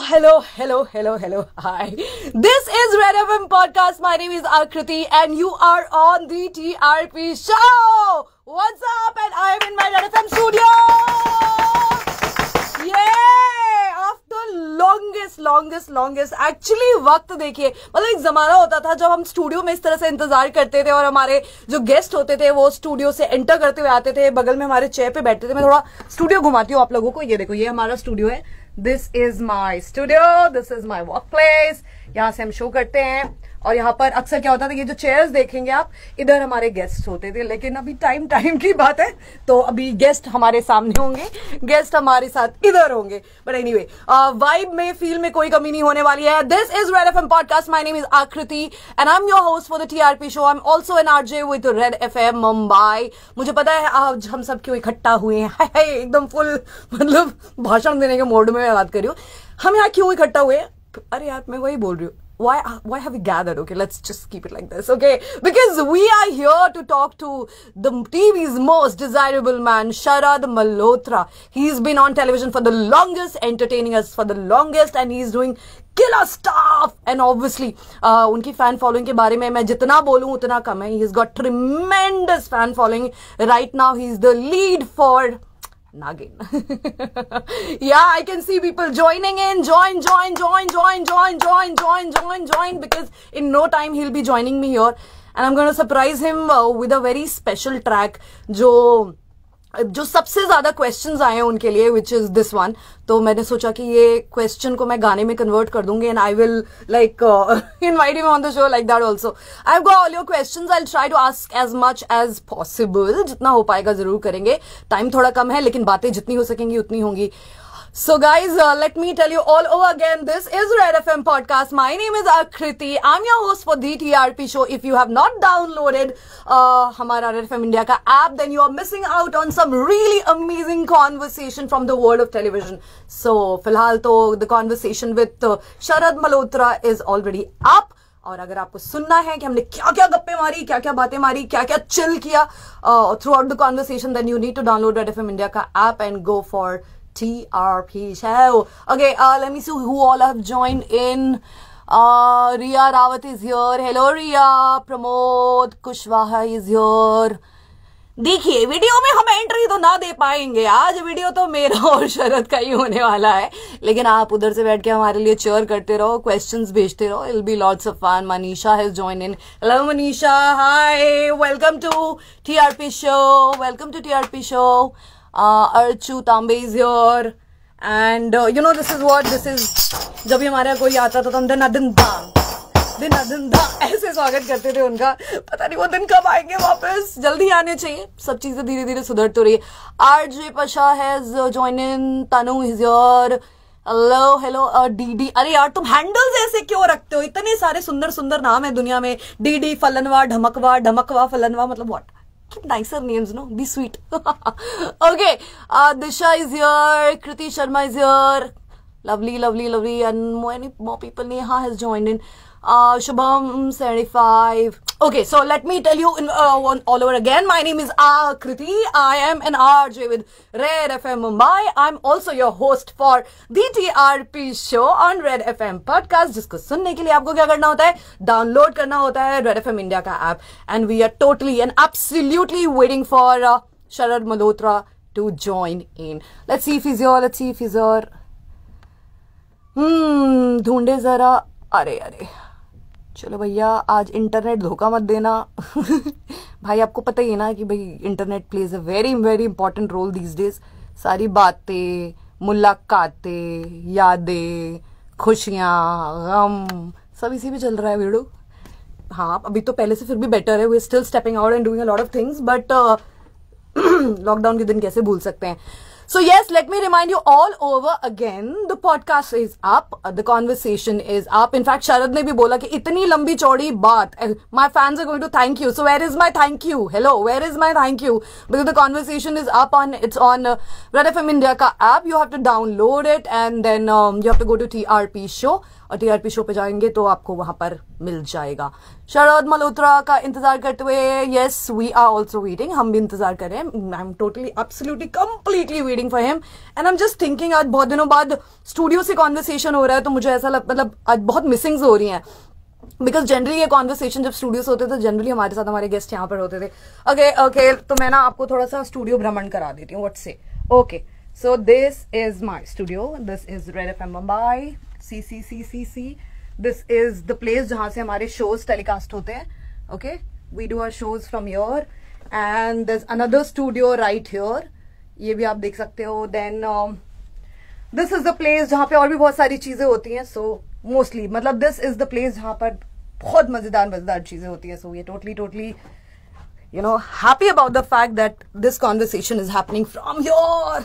Hello. Hi. This is Red FM Podcast. My name is Akriti and you are on the TRP show. What's up? And I am in my Red FM studio. Yay! After longest. Actually वक्त देखिए, मतलब एक जमाना होता था जब हम studio में इस तरह से इंतजार करते थे और हमारे जो गेस्ट होते थे वो स्टूडियो से एंटर करते हुए आते थे, बगल में हमारे चेयर पे बैठते थे. मैं थोड़ा स्टूडियो घुमाती हूँ आप लोगों को. ये देखो, ये हमारा स्टूडियो है. This is my studio, this is my work place. यहाँ से हम शो करते हैं और यहाँ पर अक्सर क्या होता था, ये जो चेयर्स देखेंगे आप, इधर हमारे गेस्ट होते थे. लेकिन अभी टाइम की बात है, तो अभी गेस्ट हमारे सामने होंगे, गेस्ट हमारे साथ इधर होंगे. बट एनीवे, वाइब में, फील में कोई कमी नहीं होने वाली है. This is Red FM podcast. My name is Aakriti and I am your host for the TRP show. I am also an RJ with Red FM Mumbai. मुझे पता है आज हम सब क्यों इकट्ठा हुए हैं. एकदम फुल, मतलब भाषण देने के मोड में मैं बात कर रही हूँ. हम यहाँ क्यों इकट्ठा हुए हैं? अरे यार, मैं वही बोल रही हूँ. Why have we gathered? Okay, let's just keep it like this, okay? Because we are here to talk to the TV's most desirable man, Sharad Malhotra. He's been on television for the longest, entertaining us for the longest, and he's doing killer stuff. And obviously, उनकी fan following के बारे में मैं जितना बोलूँ उतना कम है. He's got tremendous fan following. Right now, he's the lead for Nagin. Yeah, I can see people joining in. Join, because in no time he'll be joining me here. And I'm going to surprise him with a very special track जो सबसे ज्यादा questions आए हैं उनके लिए, which is this one. तो मैंने सोचा कि ये क्वेश्चन को मैं गाने में कन्वर्ट कर दूंगी and I will like invite him on the show like that also. I have got all your questions. I will try to ask as much as possible. जितना हो पाएगा जरूर करेंगे. टाइम थोड़ा कम है लेकिन बातें जितनी हो सकेंगी उतनी होंगी. So guys, let me tell you all over again, this is Red FM Podcast. My name is Akriti. I'm your host for the TRP show. If you have not downloaded हमारा Red FM India का app, then you are missing out on some really amazing conversation from the world of television. So फिलहाल तो the conversation with Sharad Malhotra is already up. और अगर आपको सुनना है कि हमने क्या क्या गप्पे मारी, क्या क्या बातें मारी, क्या क्या चिल किया through out the conversation, then you need to download Red FM India का app and go for TRP show. Okay, let me see who all have joined in. Riya Rawat is here. Hello Riya. Pramod Kushwaha is here. देखिए, video में हम entry तो ना दे पाएंगे आज. Video तो मेरा और शरद का ही होने वाला है, लेकिन आप उधर से बैठ के हमारे लिए चेयर करते रहो, क्वेश्चंस भेजते रहो. It will be lots of fun. Manisha has join in. Hello Manisha, hi, welcome to TRP show. Welcome to TRP show. Archu Tambe is here and you know this is जब भी हमारे कोई आता था तो हम दिन ऐसे स्वागत करते थे उनका. पता नहीं वो दिन कब आएंगे वापस. जल्दी आने चाहिए. सब चीजें धीरे धीरे सुधर तो रही है. RJ Pasha has joined in. Tanu is here. Hello DD. अरे यार, तुम हैंडल्स ऐसे क्यों रखते हो? इतने सारे सुंदर नाम है दुनिया में. डीडी फलनवा, ढमकवा फलनवा, मतलब what? Keep nicer names, no? Be sweet. Okay. Disha is here. Kriti Sharma is here. Lovely. And many more people. Neha has joined in. Shubham 75. Okay, so let me tell you all over again. My name is Akriti. I am an RJ with Red FM Mumbai. I'm also your host for the TRP show on Red FM Podcast. जिसको सुनने के लिए आपको क्या करना होता है? Download करना होता है Red FM India का app. And we are totally and absolutely waiting for Sharad Malhotra to join in. Let's see if he's here. ढूंढे जरा. अरे चलो भैया, आज इंटरनेट धोखा मत देना. भाई आपको पता ही है ना कि भाई internet plays a very important role these days. सारी बातें, मुलाकातें, यादें, खुशियां, गम, सब इसी पे चल रहा है वीडियो. हाँ, अभी तो पहले से फिर भी बेटर है. We are still stepping out and doing a lot of things, but lockdown के दिन कैसे भूल सकते हैं. So yes, let me remind you all over again, the podcast is up, the conversation is up. In fact, Sharad ने भी बोला कि इतनी लंबी चौड़ी बात, my fans are going to thank you. So where is my thank you? Hello, where is my thank you? Because the conversation is up it's on Red FM India का app. You have to download it and then you have to go to TRP show. TRP show पे जाएंगे तो आपको वहां पर मिल जाएगा। शरद मल्होत्रा का इंतजार करते हुए, yes we are also waiting, हम भी इंतजार कर रहे हैं। I am totally absolutely completely waiting for him and I am just thinking, आज बहुत दिनों बाद स्टूडियो से कॉन्वर्सेशन हो रहा है तो मुझे ऐसा मतलब आज बहुत मिसिंग्स हो रही हैं, बिकॉज जनरली ये कॉन्वर्सेशन जब स्टूडियो से होते थे जनरली हमारे साथ हमारे गेस्ट यहाँ पर होते थे। ओके तो मैं ना आपको थोड़ा सा स्टूडियो भ्रमण करा देती हूँ। व्हाट से? Okay, so this is my studio, this is Red FM Mumbai, CCCCC। This is the place जहां से हमारे शोज टेलीकास्ट होते हैं। Okay, we do our shows from here and this another studio right here, ये भी आप देख सकते हो। Then this is the place जहां पे और भी बहुत सारी चीजें होती हैं। सो मोस्टली मतलब दिस इज द प्लेस जहां पर बहुत मजेदार चीजें होती है। सो ये totally you know happy about the fact that this conversation is happening from here.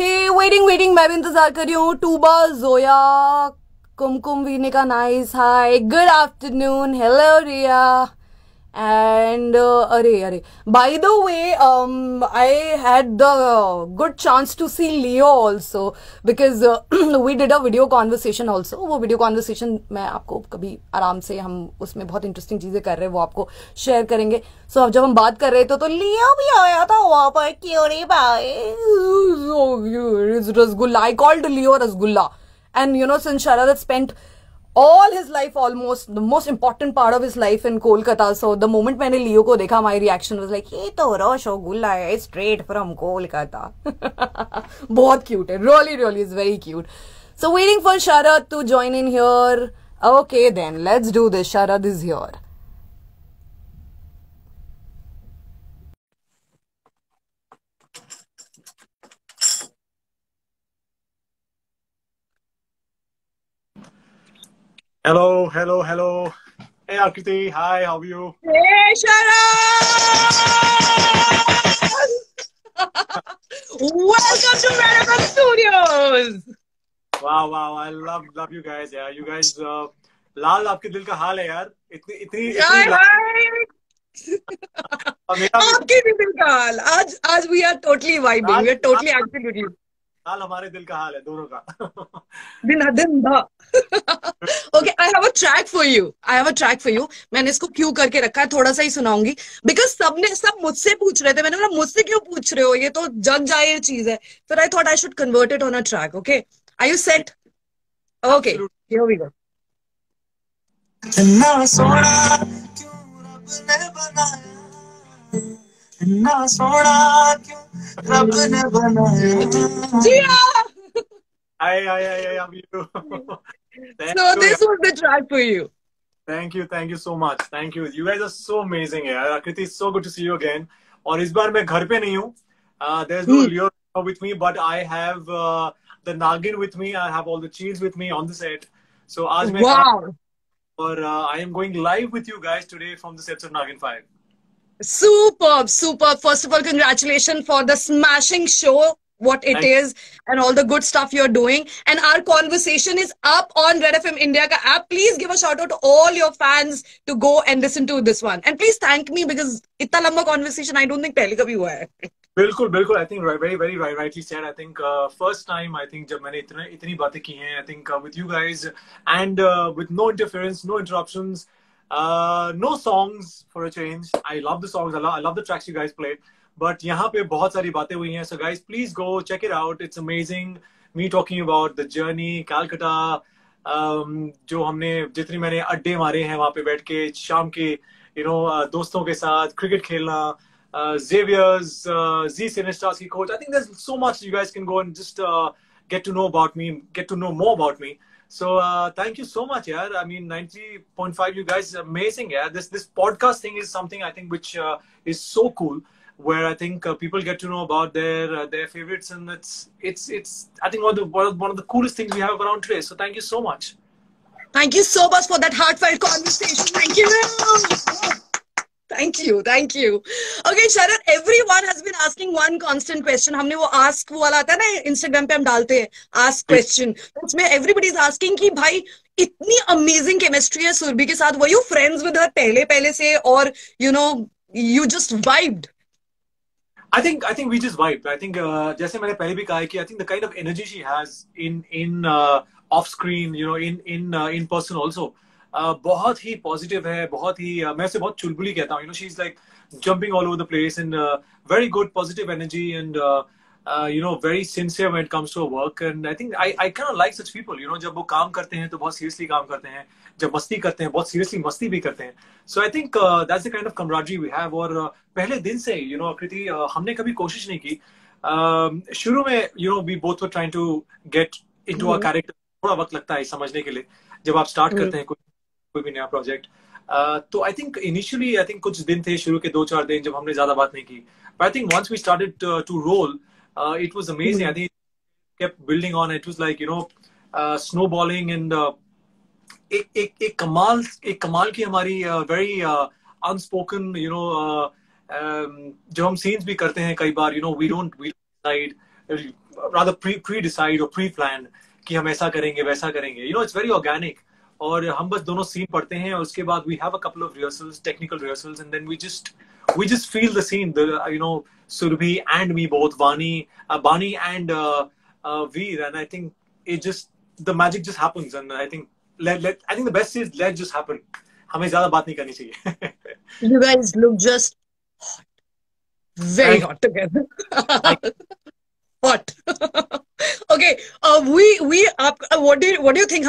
Hey, waiting मैं भी इंतजार कर रही हूँ। Tooba, Zoya, Kumkum, Veenika, nice, hi, good afternoon, hello Riya and अरे by the way I had the good chance to see Leo also because we did a video conversation also। वो video conversation मैं आपको कभी आराम से, हम उसमें बहुत इंटरेस्टिंग चीजें कर रहे हैं वो आपको शेयर करेंगे। सो अब जब हम बात कर रहे थे तो लियो भी आया था वहां पर, क्यों नहीं भाई, rasgulla, I called Leo rasgulla and you know since Sharad had spent all his life, almost the most important part of his life in Kolkata, so the moment मैंने लियो को देखा my reaction was like ये तो रसगुल्ला है straight from Kolkata। बहुत cute है, really is very cute। So waiting for Sharad to join in here। Okay then let's do this, Sharad is here। Hello. Hey, Akriti. Hi, how are you? Hey, Sharad! Welcome to Red FM Studios! Wow. I love you guys, यार. You guys, लाल आपके दिल का हाल है यार. इतनी आपके भी दिल का हाल. आज we are totally vibing. We are totally absolutely. हाल हमारे दिल का हाल है दोनों का. दिन धा. Okay, I have a track for you. मैंने इसको क्यों करके रखा है, थोड़ा सा ही सुनाऊंगी because सब मुझसे पूछ रहे थे. मैंने बोला मुझसे क्यों पूछ रहे हो, ये तो जग जाहिर चीज है. फिर I thought I should convert it on a track. Okay, are you set? Okay, here we go. इतना सोना क्यों रब ने बनाया, इतना सोना क्यों रब ने बनाया. जिया! I love you. So this was the track for you. Thank you so much. Thank you. You guys are so amazing यार. Akriti, it's so good to see you again. और इस बार मैं घर पे नहीं हूँ. There's no Leo with me, but I have the Nagin with me. I have all the cheese with me on the set. So आज मैं और I am going live with you guys today from the sets of Nagin 5. Superb. First of all, congratulations for the smashing show, what it is, and all the good stuff you're doing. And our conversation is up on Red FM India ka app. Please give a shout out to all your fans to go and listen to this one. And please thank me because itna lamba conversation I don't think pehle kabhi hua hai. बिल्कुल. I think very rightly said. I think first time I think जब मैंने इतनी बातें की हैं, I think with you guys and with no interference, no interruptions, no songs for a change. I love the songs. I love the tracks you guys played. But यहाँ पे बहुत सारी बातें हुई हैं. So guys, please go check it out. It's amazing. Me talking about the journey, Calcutta. जो हमने जितनी मैंने अड्डे मारे हैं वहाँ पे बैठ के शाम के, दोस्तों के साथ क्रिकेट खेलना. Xavier's, Z Cinestars की coach. I think there's so much you guys can go and just get to know about me, get to know more about me. So thank you so much, yaar. I mean, 90.5, you guys are amazing, yeah. This podcast thing is something I think which is so cool, where I think people get to know about their favorites, and it's I think one of the coolest things we have around today. So thank you so much. Thank you so much for that heartfelt conversation. Thank you. Thank you. Okay, Sharad, everyone has been asking one constant question. हमने वो ask वो वाला आता है ना, Instagram पे हम डालते हैं ask question. उसमें everybody is asking कि भाई इतनी amazing chemistry है सुरभि के साथ. Were you friends with her पहले से, or you just vibed? I think we just vibed. I think जैसे मैंने पहले भी कहा है कि I think the kind of energy she has in of screen, you know, in person also बहुत ही पॉजिटिव है, बहुत ही मैं उसे बहुत चुलबुली कहता हूँ, you know, she is like jumping all over the place and very good positive energy and you know, very sincere when it comes to her work. And I think I kind of like such people, you know, जब वो काम करते हैं तो बहुत seriously काम करते हैं, जब मस्ती करते हैं बहुत seriously मस्ती भी करते हैं. So I think that's the kind of camaraderie we have. और पहले दिन से, you know, आकृति, हमने कभी कोशिश नहीं की. शुरू में, you know, we both were trying to get into our character. थोड़ा वक्त लगता है समझने के लिए जब आप स्टार्ट करते हैं कोई भी नया प्रोजेक्ट. तो I think initially, I think कुछ दिन थे, शुरू के 2-4 दिन जब हमने ज्यादा बात नहीं की. But I think once we started to roll, it was amazing. I think kept building on. It was like, you know, snowballing and एक कमाल की हमारी very unspoken, you know, जब हम scenes भी करते हैं कई बार, you know, we don't decide, rather pre-decide or pre-plan कि हम ऐसा करेंगे वैसा करेंगे, you know, it's very organic. और हम बस दोनों सीन पढ़ते हैं और उसके बाद we have a couple of rehearsals, technical rehearsals, and then we just feel the scene. You know, Surbhi and me both, Bani and Veer, and I think the magic just happens. And I think I think the best is let just happen. हमें ज़्यादा बात नहीं करनी चाहिए. You guys look just hot, very hot together. Hot. Okay, what do you think?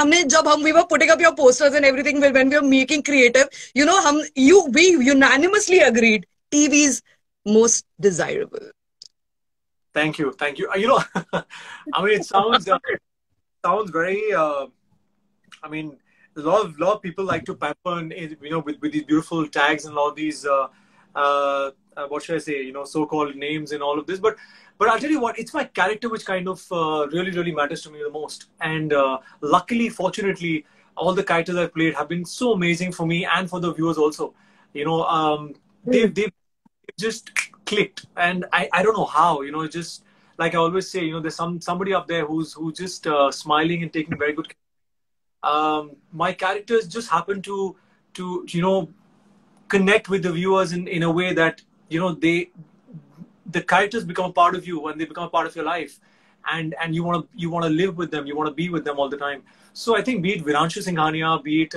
We were putting up your posters and everything when we were making creative, you know, we unanimously agreed TV's most desirable. Thank you. You know, I mean, it sounds very. I mean, a lot of people like to pamper, and, you know, with these beautiful tags and all these. What should I say? You know, so-called names and all of this, but I'll tell you what, it's my character which kind of really matters to me the most. And luckily, fortunately, all the characters I've played have been so amazing for me and for the viewers also. You know, they've just clicked, and I don't know how. You know, just like I always say, you know, there's somebody up there who's just smiling and taking very good care. My characters just happen to you know, connect with the viewers in a way that, you know, the characters become a part of you and they become a part of your life, and you want to live with them, you want to be with them all the time. So I think, be it Viranshu Singhania, be it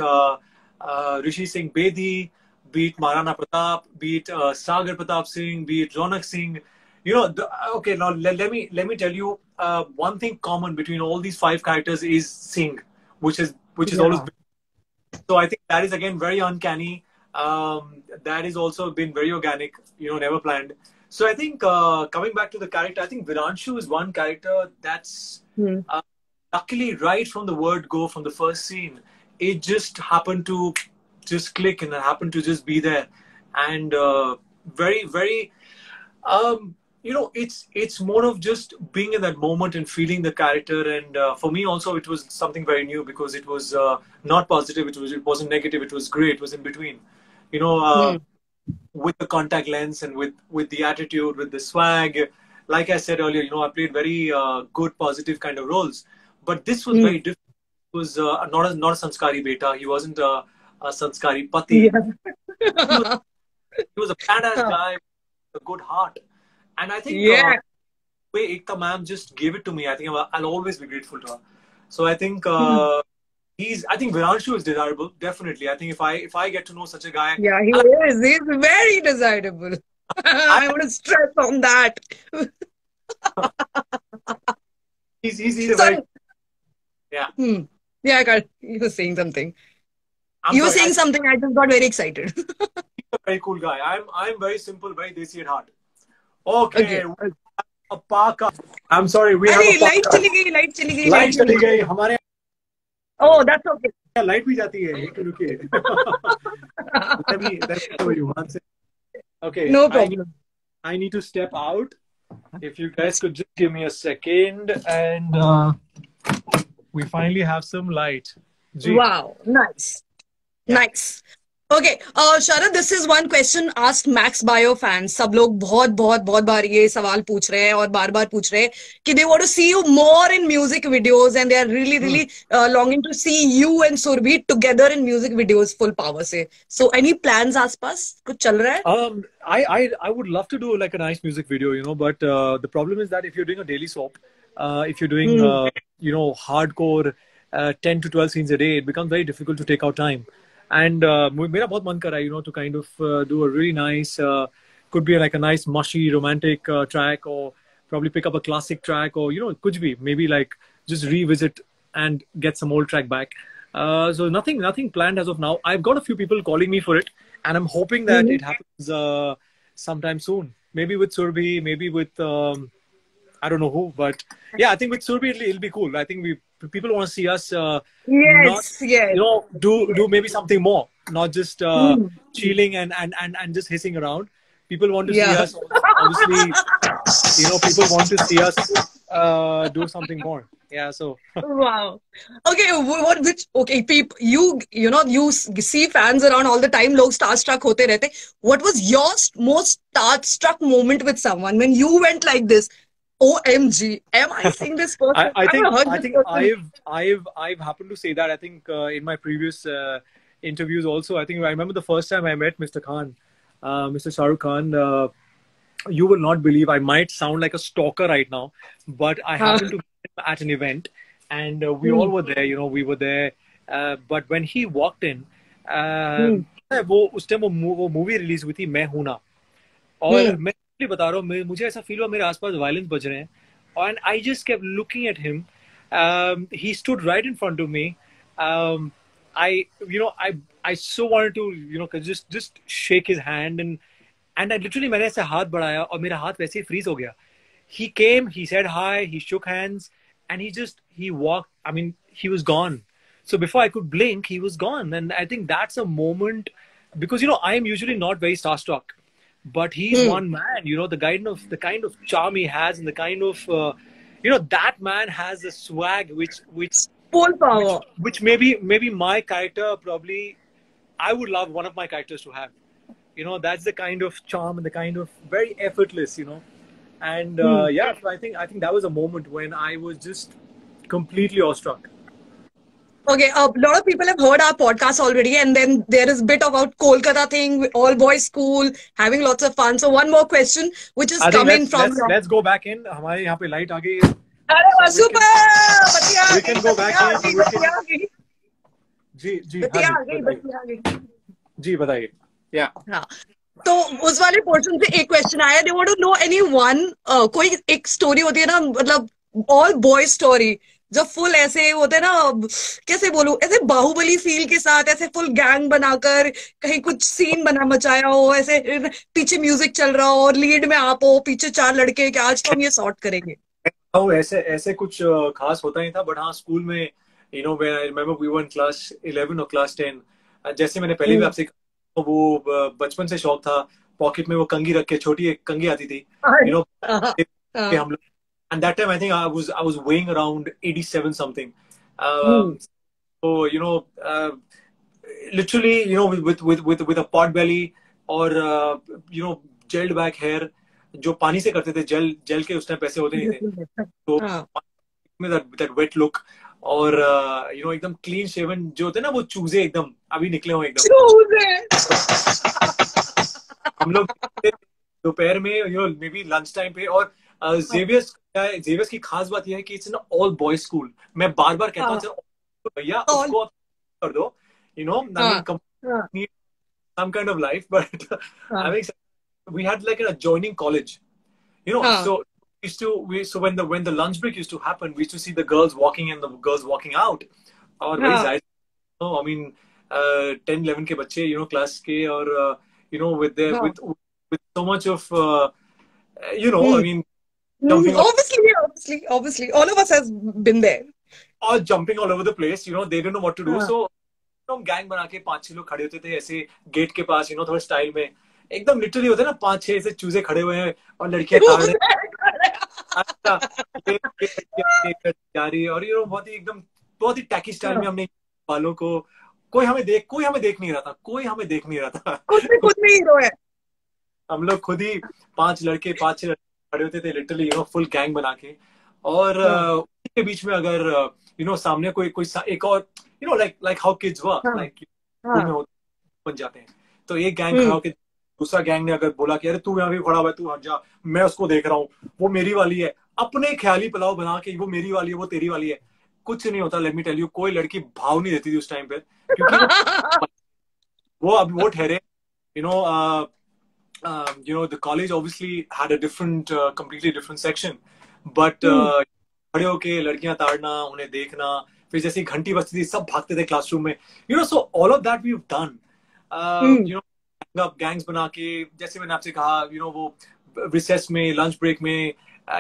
Rishi Singh Bedi, be it Maharana Pratap, be it Sagar Pratap Singh, be it Ronak Singh, you know, okay, now let me tell you, one thing common between all these 5 characters is Singh, which is always been. So I think that is again very uncanny. That has also been very organic, you know, never planned. So I think coming back to the character, I think Viranshu is one character that's luckily right from the word go, from the first scene, it just happened to just click and it happened to just be there. And very, you know, it's more of just being in that moment and feeling the character. And for me also, it was something very new because it was not positive, it wasn't negative, it was gray, it was in between. You know, with the contact lens and with the attitude, with the swag. Like I said earlier, you know, I played very good, positive kind of roles. But this was very different. It was not a sanskari beta. He wasn't a sanskari pati. Yeah. He was a badass guy with a good heart. And I think the way Ekta ma'am just gave it to me, I think I'll always be grateful to her. So I think I think Viranshu is desirable, definitely. I think if I get to know such a guy, yeah, he is. He's very desirable. I want to stress on that. he's a very, yeah. Yeah, I got. You were saying something. You were saying something. I just got very excited. He's a very cool guy. I'm very simple, very desi at heart. Okay. A parka. I'm sorry. We have a light chali gayi. Light chali gayi. हमारे. Oh, that's okay. Light भी जाती है. रुकिए. Let me show you one second. Okay. No problem. I need to step out. If you guys could just give me a second, and we finally have some light. Gee. Wow, nice. Yeah. Nice. Okay, Sharad, this is one question asked Max Bio fans. सब लोग बहुत बार ये सवाल पूछ रहे हैं और बार पूछ रहे हैं कि they want to see you more in music videos and they are really longing to see you and Surbhi together in music videos full power से. So any plans आसपास कुछ चल रहा है? I would love to do like a nice music video, you know, but the problem is that if you're doing a daily soap, if you're doing you know, hardcore 10 to 12 scenes a day, it becomes very difficult to take out time. And मेरा बहुत मन कर रहा है, you know, to kind of do a really nice, could be like a nice mushy romantic track, or probably pick up a classic track, or, you know, कुछ भी, maybe like just revisit and get some old track back. So nothing planned as of now. I've got a few people calling me for it, and I'm hoping that it happens sometime soon. Maybe with Surbhi, maybe with I don't know who, but yeah, I think with Surbhi it'll be cool. I think people want to see us not, you know, do maybe something more, not just chilling and just hissing around. People want to see us, obviously, you know, people want to see us do something more. Yeah, so. Wow. Okay, okay, people, you know, you see fans around all the time, log starstruck hote rehte. What was your most starstruck moment with someone when you went like this? OMG, am I seeing this person? I think I've happened to say that. I think in my previous interviews also. I remember the first time I met Mr. Khan, Mr. Shah Rukh Khan. You will not believe, I might sound like a stalker right now, but I happened to meet him at an event, and we all were there. You know, we were there. But when he walked in, उस time वो movie release हुई थी मैं हूं ना, और मैं बता रहा हूँ, मुझे ऐसा फील हुआ मेरे आसपास वायलेंस बज रहे हैं, and I just kept looking at him. He stood right in front of me. I so wanted to, you know, just shake his hand, and I literally, मैंने ऐसे हाथ बढ़ाया और मेरा हाथ वैसे ही freeze हो गया. He came, he said hi, he shook hands, and he walked. I mean, he was gone. So before I could blink, he was gone. And I think that's a moment, because, you know, I am usually not very starstruck, but he's one man, you know, the kind of charm he has, and the kind of, you know, that man has a swag which full power, which maybe my character, probably I would love one of my characters to have. You know, that's the kind of charm and the kind of very effortless, you know. And yeah, so I think that was a moment when I was just completely awestruck. Okay, a lot of people have heard our podcast already, and then there is a bit about Kolkata thing, all boys school, having lots of fun. So one more question, which is coming from. Let's go back in. हमारे यहाँ पे light आ गई है. अरे super! We can go back in. जी बताइए. Yeah. हाँ. तो उस वाले पोर्शन से एक क्वेश्चन आया. They want to know anyone, कोई एक स्टोरी होती है ना, मतलब all boys story, जब फुल ऐसे होते हैं ना, कैसे बोलूं, ऐसे बाहुबली फील के साथ ऐसे फुल गैंग बनाकर कहीं कुछ सीन मचाया हो, ऐसे पीछे म्यूजिक चल रहा हो और लीड में आप हो, पीछे 4 लड़के कि आज तो हम ये सॉर्ट करेंगे. ऐसे कुछ खास होता नहीं था, बट हाँ स्कूल में, you know, when I remember we were in class 11 or class 10, जैसे मैंने पहले भी आपसे कहा, वो बचपन से शौक था, पॉकेट में वो कंघी रख के, छोटी एक कंघी आती थी, you know, हम लोग. And that time, I think I was weighing around 87 something. So, you know, literally, you know, with a pot belly, or you know, gelled back hair, जो पानी से करते थे, जेल के उस टाइम पैसे होते नहीं थे, तो में that wet look, और you know, एकदम clean shaven जो होते हैं ना, वो चूजे एकदम अभी निकले हुए एकदम. हम लोग दोपहर में, you know, maybe lunch time पे, और Xavier's की खास बात यह है कि it's an all boys school. मैं बार कहता हूँ भैया उसको कर दो, you know, need some kind of life, but I mean, we had like an adjoining college, you know, so when the lunch break used to happen, we used to see the girls walking in, the girls walking out, or very I mean 10-11 के बच्चे, you know, class के, और you know, with so much of you know, I mean, obviously, all of us has been there. Or jumping all over the place, you know, they didn't know what to do. So, हम gang बना के 5-6 लोग खड़े होते थे ऐसे gate के पास, you know, थोड़ा स्टाइल में, एकदम लिटरली होते हैं ना, 5-6 ऐसे चूजे खड़े हुए हैं और लड़कियां खा रही हैं, और you know, बहुत ही टैकी स्टाइल में हमने बालों को, कोई हमें देख नहीं रहा था, खुद में हीरो है. हम लोग खुद ही 5-6 लड़के खड़े होते थे, literally, you know, full gang बना के, और उसके बीच में अगर यू नो सामने कोई एक और, you know, like how kids work, like बन जाते हैं, तो एक गैंग खड़ा होकर दूसरा गैंग ने अगर बोला कि अरे तू यहाँ भी खड़ा हुआ है, तू हट जा, मैं उसको देख रहा हूँ, वो मेरी वाली है, अपने ख्याली पुलाव बना के, वो मेरी वाली है, वो तेरी वाली है, कुछ नहीं होता, लेट मी टेल यू, कोई लड़की भाव नहीं देती थी उस टाइम पे, क्योंकि वो अब वो ठहरे, you know you know, the college obviously had a different, completely different section. But खड़े होके लड़कियां ताड़ना, उन्हें देखना, फिर जैसे ही घंटी बजती थी सब भागते थे क्लासरूम में, you know, so all of that we've done. You know, gangs बना के, जैसे मैंने आपसे कहा, you know, वो recess में, lunch break में,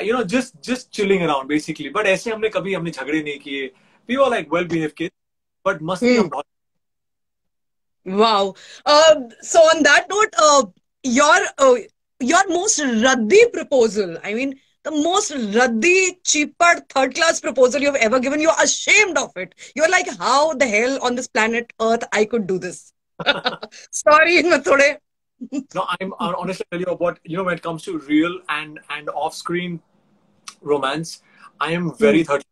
you know, just chilling around basically. But ऐसे हमने झगड़े नहीं किए. We were like well behaved kids, but मस्ती हम बहुत. Wow. So on that note, your most raddi proposal, I mean, the most raddi, cheaper, third class proposal you've ever given, you're ashamed of it. You're like, how the hell on this planet Earth I could do this? Sorry, thode. No, I'm honestly tell you about, you know, when it comes to real and off-screen romance, I am very third.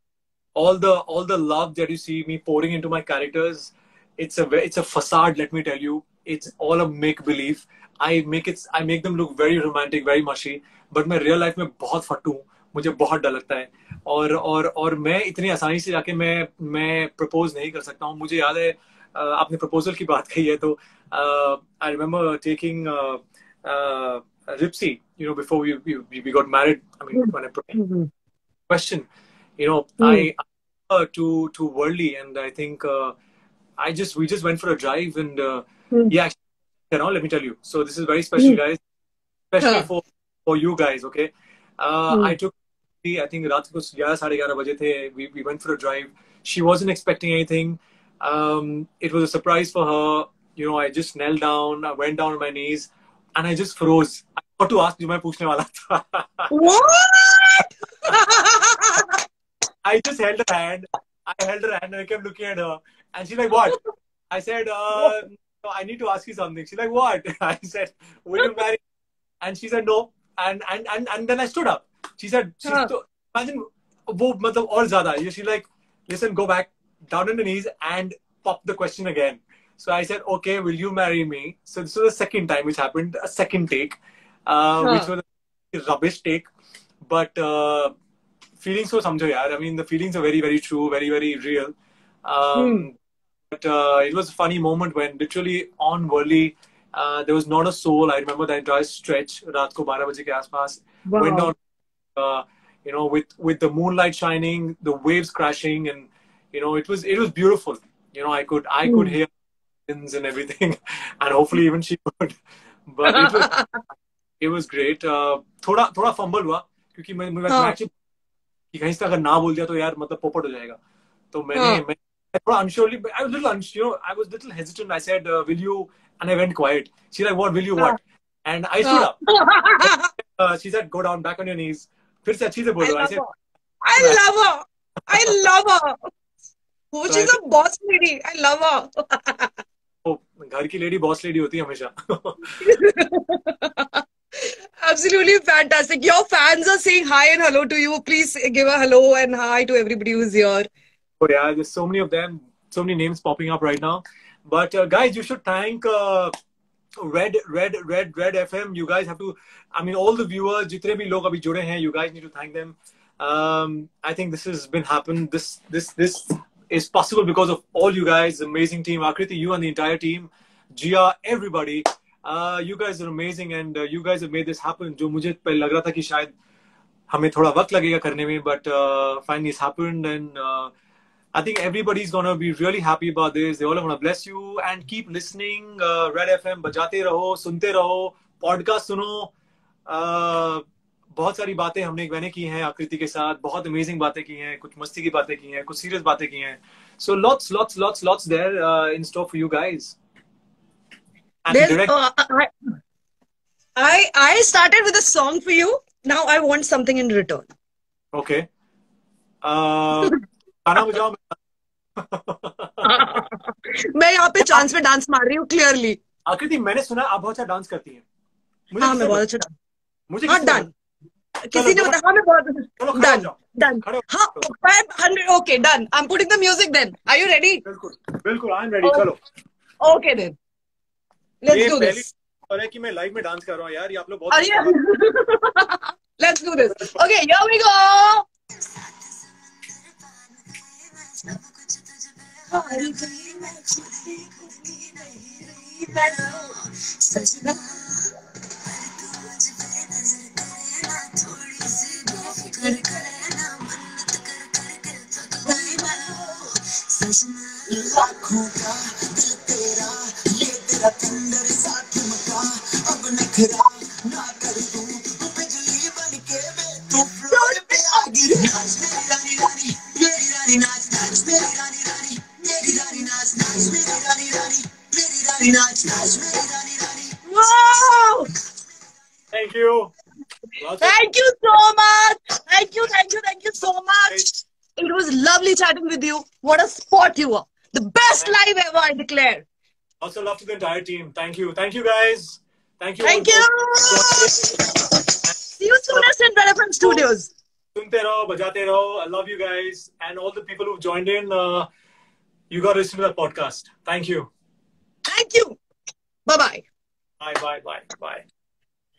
All the love that you see me pouring into my characters, it's a facade, let me tell you. It's all a make believe. I make them look very romantic, very mushy, but मैं real life में बहुत फट्टू हूँ, मुझे बहुत डर लगता है, और मैं इतनी आसानी से जाके मैं प्रपोज नहीं कर सकता हूँ. मुझे याद है, आपने प्रपोजल की बात कही है, तो I remember taking Ripsy, you know, before we got married. I mean, when I question, you know, I to Worli, and I think we just went for a drive, and yeah, actually, you know, let me tell you. So this is very special, guys, especially for you guys. Okay, I took, I think रात को 11 बजे थे. We went for a drive. She wasn't expecting anything. It was a surprise for her. You know, I just knelt down, I went down on my knees, and I just froze. I got to ask, जो मैं पूछने वाला था. What? I just held her hand. And I kept looking at her. And she's like, what? I said, no, I need to ask you something. She's like, what? I said, will you marry? And she said, no. And then I stood up. She said, imagine, wo matlab aur zyada. She's like, listen, go back, down on the knees, and pop the question again. So I said, okay, will you marry me? So this was the second time which happened, a second take, which was a rubbish take. But feelings so samjho yaar. I mean, the feelings are very, very true, very, very real. But it was a funny moment when literally on Worli, there was not a soul. I remember the entire stretch, raat ko 12 baje ke aaspaas, went down, you know, with the moonlight shining, the waves crashing, and you know, it was beautiful. You know, I could hear and everything, and hopefully even she could. But it was great. थोड़ा fumble हुआ, क्योंकि मैं actually कि कहीं से अगर ना बोल दिया तो यार मतलब पोपट हो जाएगा. तो मैं थोड़ा unsurely, I was little you know, I was little hesitant. I said, will you? And I went quiet. She's like, what will you what? And I stood up. She said, go down, back on your knees. फिर से अच्छी से बोलो. I said, I love her. Oh, she's a boss lady. I love her. घर की lady boss lady होती है हमेशा. Absolutely fantastic. Your fans are saying hi and hello to you. Please give a hello and hi to everybody who's here. Oh yeah, there's so many of them, so many names popping up right now. But guys, you should thank Red FM. You guys have to, I mean, all the viewers, जितने भी लोग अभी जुड़े हैं, you guys need to thank them. I think this has been happened. This is possible because of all you guys, amazing team, Akriti, you and the entire team, Jia, everybody. You guys are amazing, and you guys have made this happen. जो मुझे पहले लग रहा था कि शायद हमें थोड़ा वक्त लगेगा करने में, but finally it's happened, and I think everybody's gonna be really happy about this. They all are gonna bless you, and keep listening. Red FM बजाते रहो, सुनते रहो, podcast सुनो. बहुत सारी बातें मैंने की हैं आकृति के साथ, बहुत अमेजिंग बातें की हैं, कुछ मस्ती की बातें की हैं, कुछ सीरियस बातें की हैं. So lots there in store for you guys. I started with a song for you. Now I want something in return. Okay. गाना बजाओ. मैं यहाँ पे चांस में डांस मार रही हूँ क्लियरली. आकृति, मैंने सुना आप बहुत अच्छा डांस करती हैं. हाँ, मैं बहुत अच्छा डांस. मुझे डन. किसी ने बताया. हाँ, मैं बहुत डन. हाँ, 500. Okay, done. I'm putting the music then. Are you ready? बिल्कुल, I'm ready. चलो. Okay then. Let's do this. और है कि मैं लाइव में डांस कर रहा हूँ यार, ये आप लोग बहुत. Let's do this. Okay, here we go. सजना लाखों का दिल तेरा, ये तेरा थंडर सा ठुमका, अब नखरा ना कर दूं, बिजली बन के मैं तू फ्लोर पे आ गिर। नाच मेरी रानी रानी, मेरी रानी नाच नाच मेरी रानी रानी, मेरी रानी नाच नाच मेरी रानी रानी, मेरी रानी नाच नाच मेरी रानी रानी। Wow! Thank you. Thank you so much. Thank you so much. It was lovely chatting with you. What a sport you were. The best live ever, I declare. Also, love to the entire team. Thank you. Thank you, guys. Thank you. Thank you. See you soon in Red FM Studios. Sunte raho, bajate raho. I love you guys. And all the people who've joined in, you got to listen to that podcast. Thank you. Thank you. Bye-bye. Bye.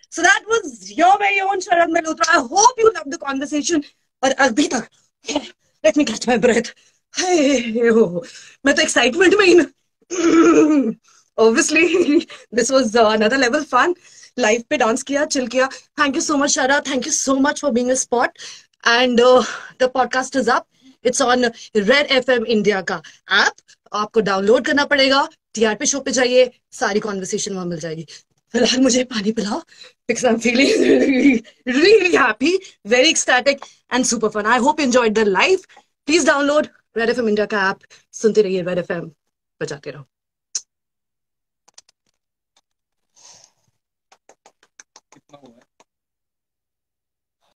So that was your very own Sharad Malhotra. I hope you loved the conversation. But abhi tak, let me catch my breath. मैं तो excitement में ही ना. Obviously, this was another level fun. Live पे dance किया, chill किया. Thank you so much, Sharad. Thank you so much for being a spot. And the podcast is up. It's on Red FM India का app. आपको download करना पड़ेगा. TRP show पे जाइए, सारी conversation वहाँ मिल जाएगी. फिलहाल मुझे पानी पिलाओ because I'm feeling really happy, very ecstatic and super fun. I hope you enjoyed the live. Please download Red FM India का app. सुनते रहिए Red FM, बजाते रहो.